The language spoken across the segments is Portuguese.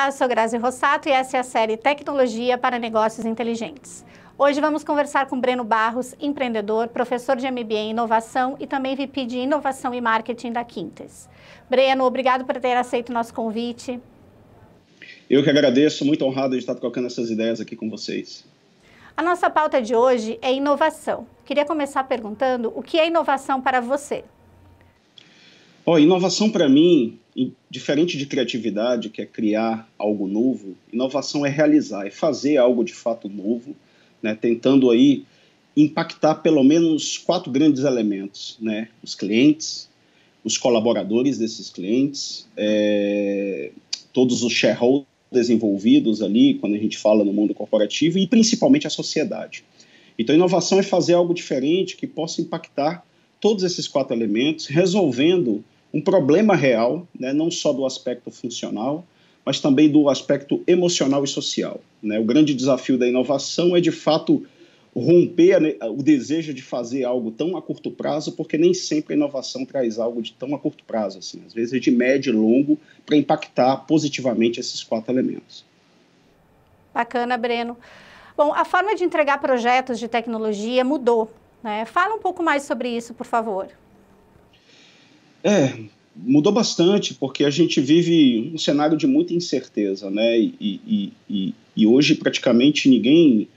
Olá, sou Grazi Rossato e essa é a série Tecnologia para Negócios Inteligentes. Hoje vamos conversar com Breno Barros, empreendedor, professor de MBA em Inovação e também VP de Inovação e Marketing da Quintes. Breno, obrigado por ter aceito o nosso convite. Eu que agradeço, muito honrado de estar trocando essas ideias aqui com vocês. A nossa pauta de hoje é inovação. Queria começar perguntando o que é inovação para você? Inovação para mim, diferente de criatividade, que é criar algo novo, inovação é realizar, é fazer algo de fato novo, né, tentando aí impactar pelo menos 4 grandes elementos, né, os clientes, os colaboradores desses clientes, todos os shareholders envolvidos ali, quando a gente fala no mundo corporativo, e principalmente a sociedade. Então, inovação é fazer algo diferente que possa impactar todos esses 4 elementos, resolvendo um problema real, né, não só do aspecto funcional, mas também do aspecto emocional e social, né? O grande desafio da inovação é, de fato, romper o desejo de fazer algo tão a curto prazo, porque nem sempre a inovação traz algo de tão a curto prazo, assim, às vezes é de médio e longo, para impactar positivamente esses 4 elementos. Bacana, Breno. Bom, a forma de entregar projetos de tecnologia mudou, né? Fala um pouco mais sobre isso, por favor. Mudou bastante, porque a gente vive um cenário de muita incerteza, né? E hoje praticamente ninguém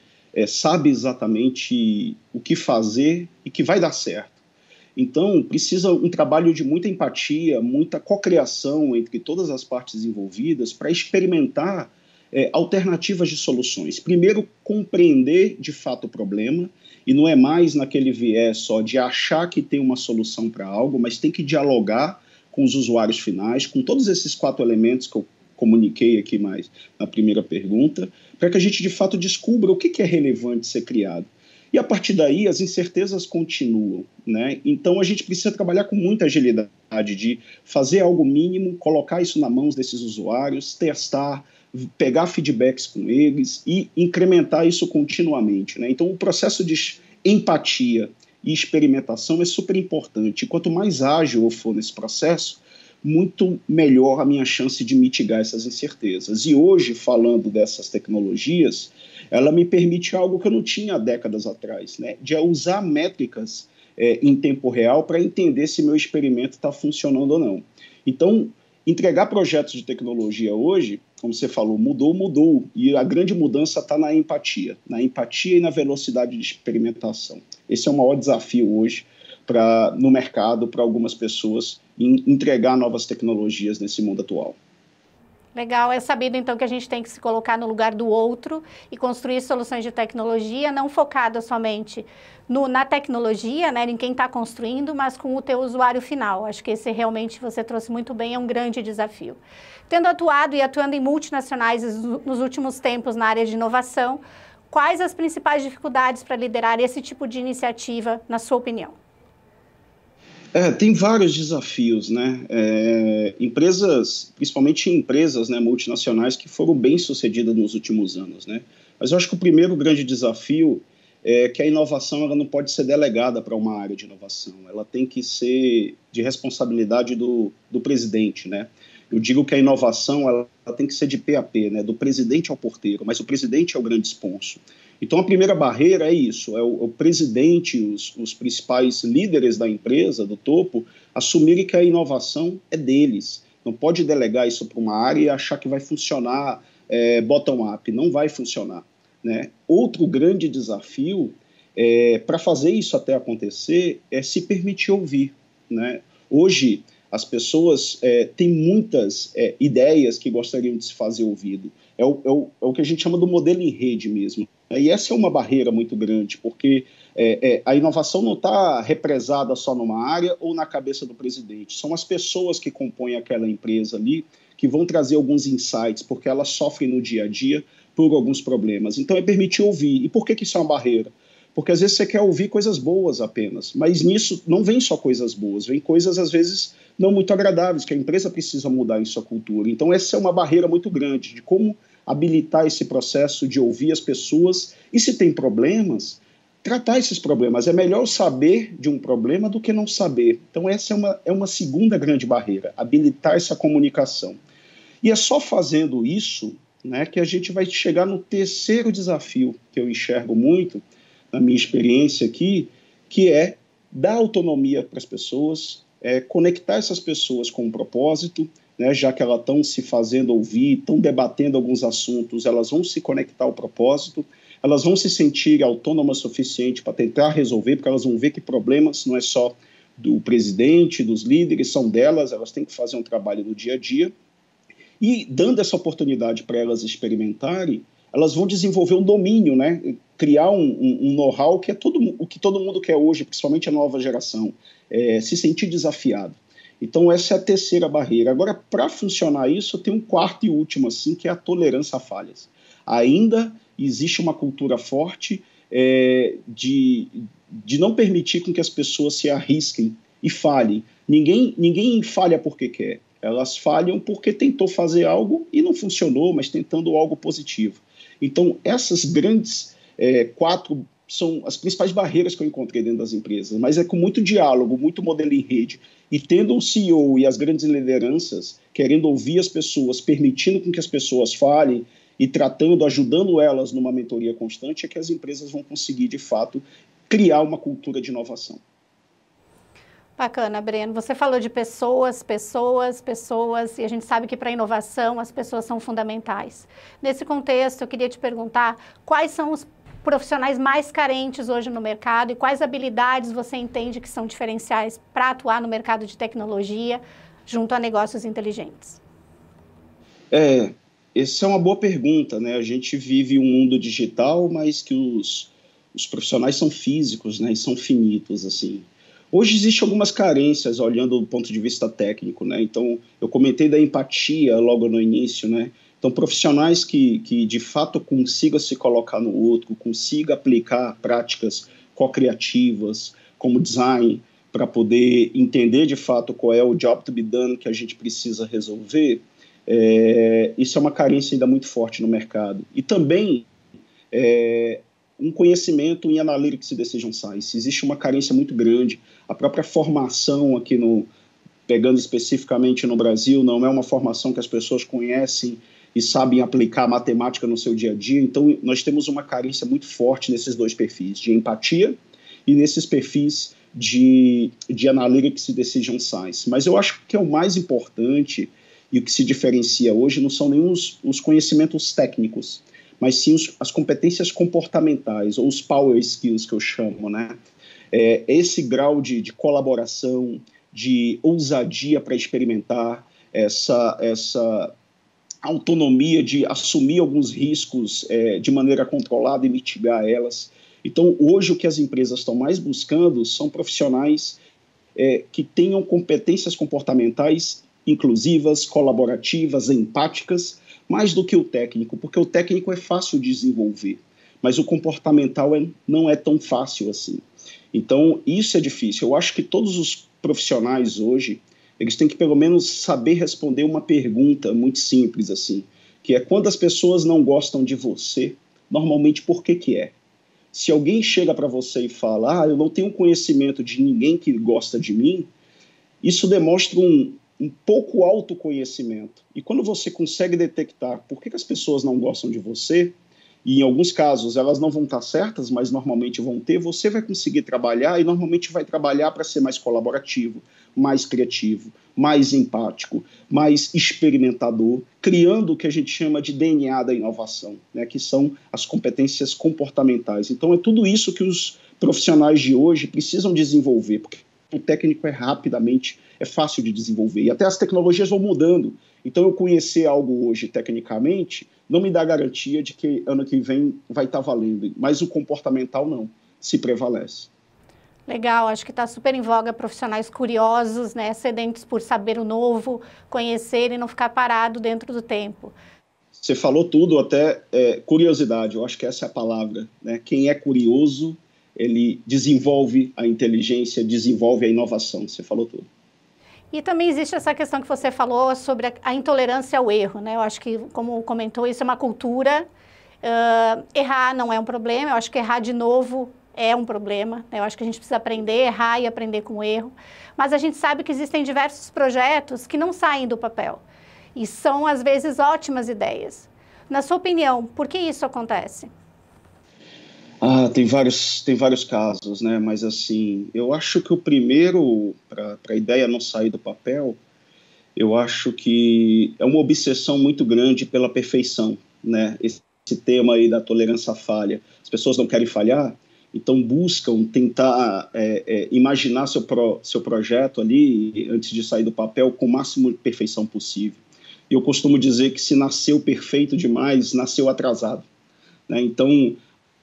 sabe exatamente o que fazer e que vai dar certo. Então, precisa um trabalho de muita empatia, muita cocriação entre todas as partes envolvidas para experimentar alternativas de soluções. Primeiro, compreender de fato o problema, e não é mais naquele viés só de achar que tem uma solução para algo, mas tem que dialogar com os usuários finais, com todos esses 4 elementos que eu comuniquei aqui mais na primeira pergunta, para que a gente de fato descubra o que é relevante ser criado. E a partir daí as incertezas continuam, né? Então a gente precisa trabalhar com muita agilidade de fazer algo mínimo, colocar isso nas mãos desses usuários, testar, pegar feedbacks com eles e incrementar isso continuamente, né? Então o processo de empatia e experimentação é super importante. Quanto mais ágil eu for nesse processo, muito melhor a minha chance de mitigar essas incertezas. E hoje, falando dessas tecnologias, ela me permite algo que eu não tinha há décadas atrás, né? De usar métricas em tempo real para entender se meu experimento está funcionando ou não. Então, entregar projetos de tecnologia hoje, como você falou, mudou, e a grande mudança está na empatia e na velocidade de experimentação. Esse é o maior desafio hoje no mercado para algumas pessoas em entregar novas tecnologias nesse mundo atual. Legal, é sabido então que a gente tem que se colocar no lugar do outro e construir soluções de tecnologia não focadas somente na tecnologia, né, em quem está construindo, mas com o teu usuário final. Acho que esse realmente você trouxe muito bem, é um grande desafio. Tendo atuado e atuando em multinacionais nos últimos tempos na área de inovação, quais as principais dificuldades para liderar esse tipo de iniciativa, na sua opinião? Tem vários desafios, né? Principalmente empresas, né, multinacionais que foram bem-sucedidas nos últimos anos, né? Mas eu acho que o primeiro grande desafio é que a inovação ela não pode ser delegada para uma área de inovação. Ela tem que ser de responsabilidade do presidente, né? Eu digo que a inovação ela tem que ser de P a P, né? Do presidente ao porteiro, mas o presidente é o grande sponsor. Então, a primeira barreira é isso, é o presidente, os principais líderes da empresa, do topo, assumirem que a inovação é deles. Não pode delegar isso para uma área e achar que vai funcionar bottom-up. Não vai funcionar, né? Outro grande desafio para fazer isso até acontecer é se permitir ouvir, né? Hoje, as pessoas têm muitas ideias que gostariam de se fazer ouvido. É o que a gente chama do modelo em rede mesmo. E essa é uma barreira muito grande, porque a inovação não está represada só numa área ou na cabeça do presidente. São as pessoas que compõem aquela empresa ali que vão trazer alguns insights, porque elas sofrem no dia a dia por alguns problemas. Então, é permitir ouvir. E por que isso é uma barreira? Porque às vezes você quer ouvir coisas boas apenas, mas nisso não vem só coisas boas, vem coisas às vezes não muito agradáveis, que a empresa precisa mudar em sua cultura. Então essa é uma barreira muito grande, de como habilitar esse processo de ouvir as pessoas e se tem problemas, tratar esses problemas. É melhor saber de um problema do que não saber. Então essa é uma segunda grande barreira, habilitar essa comunicação. E é só fazendo isso, né, que a gente vai chegar no terceiro desafio, que eu enxergo muito, na minha experiência aqui, que é dar autonomia para as pessoas, conectar essas pessoas com um propósito, né, já que elas estão se fazendo ouvir, estão debatendo alguns assuntos, elas vão se conectar ao propósito, elas vão se sentir autônomas o suficiente para tentar resolver, porque elas vão ver que problemas não é só do presidente, dos líderes, são delas, elas têm que fazer um trabalho no dia a dia. E dando essa oportunidade para elas experimentarem, elas vão desenvolver um domínio, né? Criar um know-how que é o que todo mundo quer hoje, principalmente a nova geração, se sentir desafiado. Então, essa é a terceira barreira. Agora, para funcionar isso, tem um quarto e último, assim, que é a tolerância a falhas. Ainda existe uma cultura forte de não permitir com que as pessoas se arrisquem e falhem. Ninguém falha porque quer. Elas falham porque tentou fazer algo e não funcionou, mas tentando algo positivo. Então, essas grandes quatro são as principais barreiras que eu encontrei dentro das empresas, mas é com muito diálogo, muito modelo em rede, e tendo o CEO e as grandes lideranças querendo ouvir as pessoas, permitindo com que as pessoas falhem e ajudando elas numa mentoria constante, é que as empresas vão conseguir, de fato, criar uma cultura de inovação. Bacana, Breno. Você falou de pessoas, e a gente sabe que para a inovação as pessoas são fundamentais. Nesse contexto, eu queria te perguntar quais são os profissionais mais carentes hoje no mercado e quais habilidades você entende que são diferenciais para atuar no mercado de tecnologia junto a negócios inteligentes? Essa é uma boa pergunta, né? A gente vive um mundo digital, mas que os profissionais são físicos, né? E são finitos, assim. Hoje existem algumas carências, olhando do ponto de vista técnico, né? Então, eu comentei da empatia logo no início, né? Então, profissionais que de fato consigam se colocar no outro, consigam aplicar práticas co-criativas, como design, para poder entender de fato qual é o job to be done que a gente precisa resolver, isso é uma carência ainda muito forte no mercado. E também um conhecimento em Analytics e Decision Science. Existe uma carência muito grande. A própria formação aqui, pegando especificamente no Brasil, não é uma formação que as pessoas conhecem e sabem aplicar matemática no seu dia a dia. Então, nós temos uma carência muito forte nesses dois perfis, de empatia e nesses perfis de Analytics e Decision Science. Mas eu acho que é o mais importante e o que se diferencia hoje não são nem os conhecimentos técnicos, mas sim as competências comportamentais, ou os power skills que eu chamo, né? Esse grau de colaboração, de ousadia para experimentar, essa autonomia de assumir alguns riscos de maneira controlada e mitigar elas. Então, hoje, o que as empresas estão mais buscando são profissionais que tenham competências comportamentais inclusivas, colaborativas, empáticas, mais do que o técnico, porque o técnico é fácil de desenvolver, mas o comportamental não é tão fácil assim. Então, isso é difícil. Eu acho que todos os profissionais hoje, eles têm que pelo menos saber responder uma pergunta muito simples, assim, que é: quando as pessoas não gostam de você, normalmente por que é? Se alguém chega para você e fala: eu não tenho conhecimento de ninguém que gosta de mim, isso demonstra um pouco autoconhecimento. E quando você consegue detectar por que as pessoas não gostam de você, e em alguns casos elas não vão estar certas, mas normalmente vão ter, você vai conseguir trabalhar e normalmente vai trabalhar para ser mais colaborativo, mais criativo, mais empático, mais experimentador, criando o que a gente chama de DNA da inovação, né, que são as competências comportamentais. Então é tudo isso que os profissionais de hoje precisam desenvolver, porque o técnico é fácil de desenvolver, e até as tecnologias vão mudando. Então, eu conhecer algo hoje tecnicamente não me dá garantia de que ano que vem vai estar valendo, mas o comportamental não, se prevalece. Legal, acho que está super em voga profissionais curiosos, né, sedentos por saber o novo, conhecer e não ficar parado dentro do tempo. Você falou tudo, até curiosidade, eu acho que essa é a palavra, né? Quem é curioso, ele desenvolve a inteligência, desenvolve a inovação, você falou tudo. E também existe essa questão que você falou sobre a intolerância ao erro, né? Eu acho que, como comentou, isso é uma cultura. Errar não é um problema, eu acho que errar de novo é um problema, né? Eu acho que a gente precisa aprender a errar e aprender com o erro. Mas a gente sabe que existem diversos projetos que não saem do papel. E são, às vezes, ótimas ideias. Na sua opinião, por que isso acontece? Tem vários casos, né? Mas, assim, eu acho que o primeiro, para a ideia não sair do papel, eu acho que é uma obsessão muito grande pela perfeição, né? Esse tema aí da tolerância à falha. As pessoas não querem falhar, então buscam tentar imaginar seu projeto ali, antes de sair do papel, com o máximo de perfeição possível. Eu costumo dizer que se nasceu perfeito demais, nasceu atrasado, né? Então,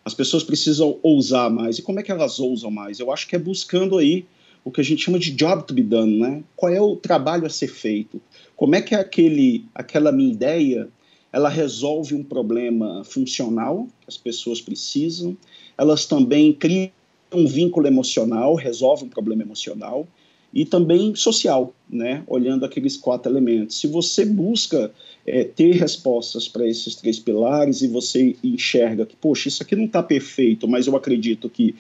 as pessoas precisam ousar mais. E como é que elas ousam mais? Eu acho que é buscando aí o que a gente chama de job to be done, né? Qual é o trabalho a ser feito? Como é que aquela minha ideia, ela resolve um problema funcional que as pessoas precisam, elas também criam um vínculo emocional, resolvem um problema emocional, e também social, né? Olhando aqueles 4 elementos. Se você busca ter respostas para esses 3 pilares e você enxerga que, poxa, isso aqui não está perfeito, mas eu acredito que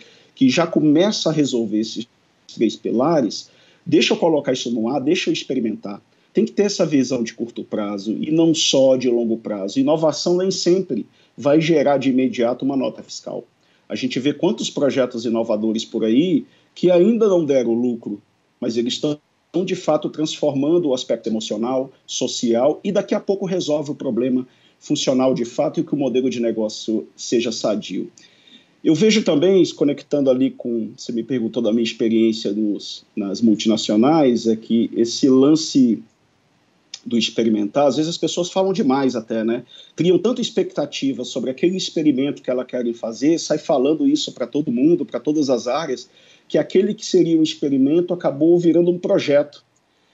já começa a resolver esses 3 pilares, deixa eu colocar isso no ar, deixa eu experimentar. Tem que ter essa visão de curto prazo e não só de longo prazo. Inovação nem sempre vai gerar de imediato uma nota fiscal. A gente vê quantos projetos inovadores por aí que ainda não deram lucro, mas eles estão de fato transformando o aspecto emocional, social, e daqui a pouco resolve o problema funcional de fato e que o modelo de negócio seja sadio. Eu vejo também, se conectando ali com, você me perguntou da minha experiência nas multinacionais, é que esse lance do experimentar, às vezes as pessoas falam demais até, né? Criam tanta expectativa sobre aquele experimento que elas querem fazer, sai falando isso para todo mundo, para todas as áreas, que aquele que seria um experimento acabou virando um projeto.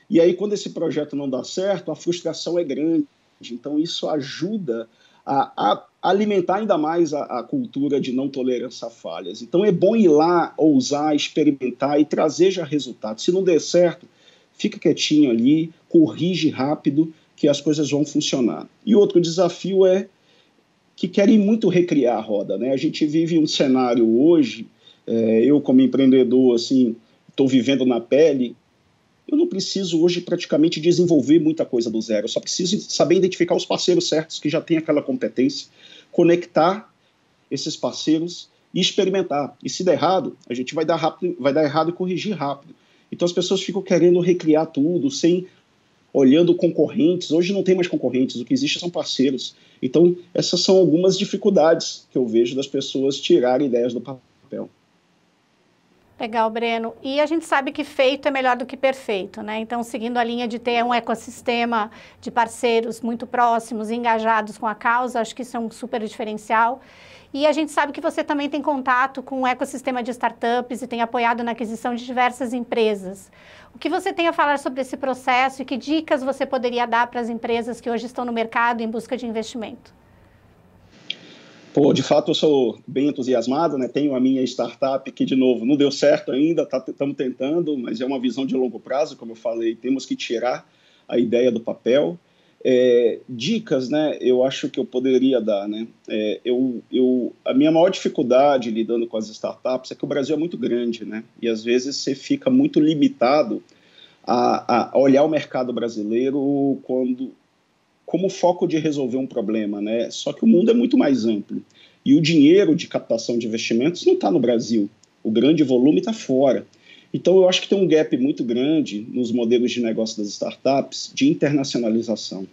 E aí, quando esse projeto não dá certo, a frustração é grande. Então, isso ajuda a alimentar ainda mais a cultura de não tolerância a falhas. Então, é bom ir lá, ousar, experimentar e trazer já resultados. Se não der certo, fica quietinho ali, corrige rápido, que as coisas vão funcionar. E outro desafio é que querem muito recriar a roda, né? A gente vive um cenário hoje, eu como empreendedor, assim, estou vivendo na pele. Eu não preciso hoje praticamente desenvolver muita coisa do zero, eu só preciso saber identificar os parceiros certos que já têm aquela competência, conectar esses parceiros e experimentar. E se der errado, a gente vai dar errado e corrigir rápido. Então as pessoas ficam querendo recriar tudo, olhando concorrentes. Hoje não tem mais concorrentes, o que existe são parceiros. Então essas são algumas dificuldades que eu vejo das pessoas tirarem ideias do papel. Legal, Breno. E a gente sabe que feito é melhor do que perfeito, né? Então, seguindo a linha de ter um ecossistema de parceiros muito próximos, engajados com a causa, acho que isso é um super diferencial. E a gente sabe que você também tem contato com o ecossistema de startups e tem apoiado na aquisição de diversas empresas. O que você tem a falar sobre esse processo e que dicas você poderia dar para as empresas que hoje estão no mercado em busca de investimento? Pô, de fato, eu sou bem entusiasmado, né? Tenho a minha startup que, de novo, não deu certo ainda, estamos tentando, mas é uma visão de longo prazo, como eu falei, temos que tirar a ideia do papel. Dicas, né? Eu acho que eu poderia dar, né? A minha maior dificuldade lidando com as startups é que o Brasil é muito grande, né? E às vezes você fica muito limitado a olhar o mercado brasileiro como foco de resolver um problema, né? Só que o mundo é muito mais amplo. E o dinheiro de captação de investimentos não está no Brasil. O grande volume está fora. Então, eu acho que tem um gap muito grande nos modelos de negócio das startups de internacionalização.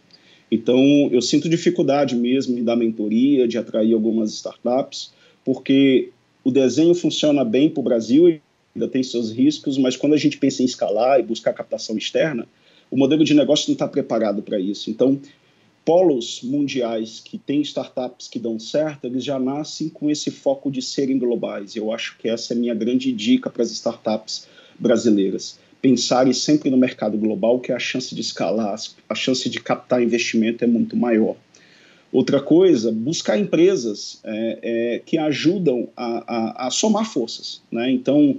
Então, eu sinto dificuldade mesmo em dar mentoria, de atrair algumas startups, porque o desenho funciona bem para o Brasil, ainda tem seus riscos, mas quando a gente pensa em escalar e buscar captação externa, o modelo de negócio não está preparado para isso. Então, polos mundiais que têm startups que dão certo, eles já nascem com esse foco de serem globais. Eu acho que essa é a minha grande dica para as startups brasileiras. Pensarem sempre no mercado global, que a chance de escalar, a chance de captar investimento é muito maior. Outra coisa, buscar empresas que ajudam a somar forças, né? Então,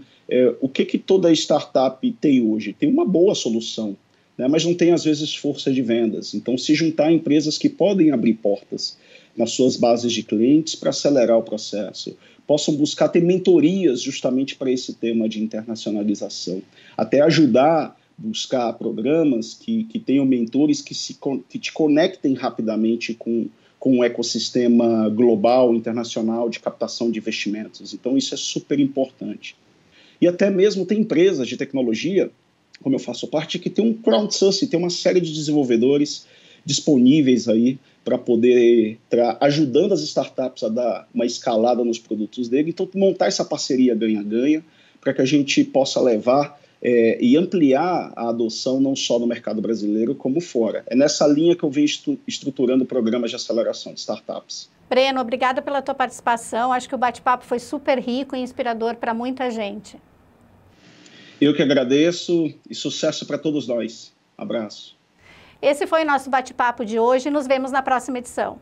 o que toda startup tem hoje? Tem uma boa solução, né, mas não tem, às vezes, força de vendas. Então, se juntar a empresas que podem abrir portas nas suas bases de clientes para acelerar o processo, possam buscar ter mentorias justamente para esse tema de internacionalização, até ajudar buscar programas que tenham mentores que te conectem rapidamente com um ecossistema global, internacional de captação de investimentos. Então, isso é super importante. E até mesmo tem empresas de tecnologia, como eu faço parte, que tem um crowdsourcing, tem uma série de desenvolvedores disponíveis aí para poder estar ajudando as startups a dar uma escalada nos produtos dele. Então, montar essa parceria ganha-ganha para que a gente possa levar e ampliar a adoção não só no mercado brasileiro, como fora. É nessa linha que eu venho estruturando programas de aceleração de startups. Breno, obrigada pela tua participação. Acho que o bate-papo foi super rico e inspirador para muita gente. Eu que agradeço e sucesso para todos nós. Abraço. Esse foi o nosso bate-papo de hoje. Nos vemos na próxima edição.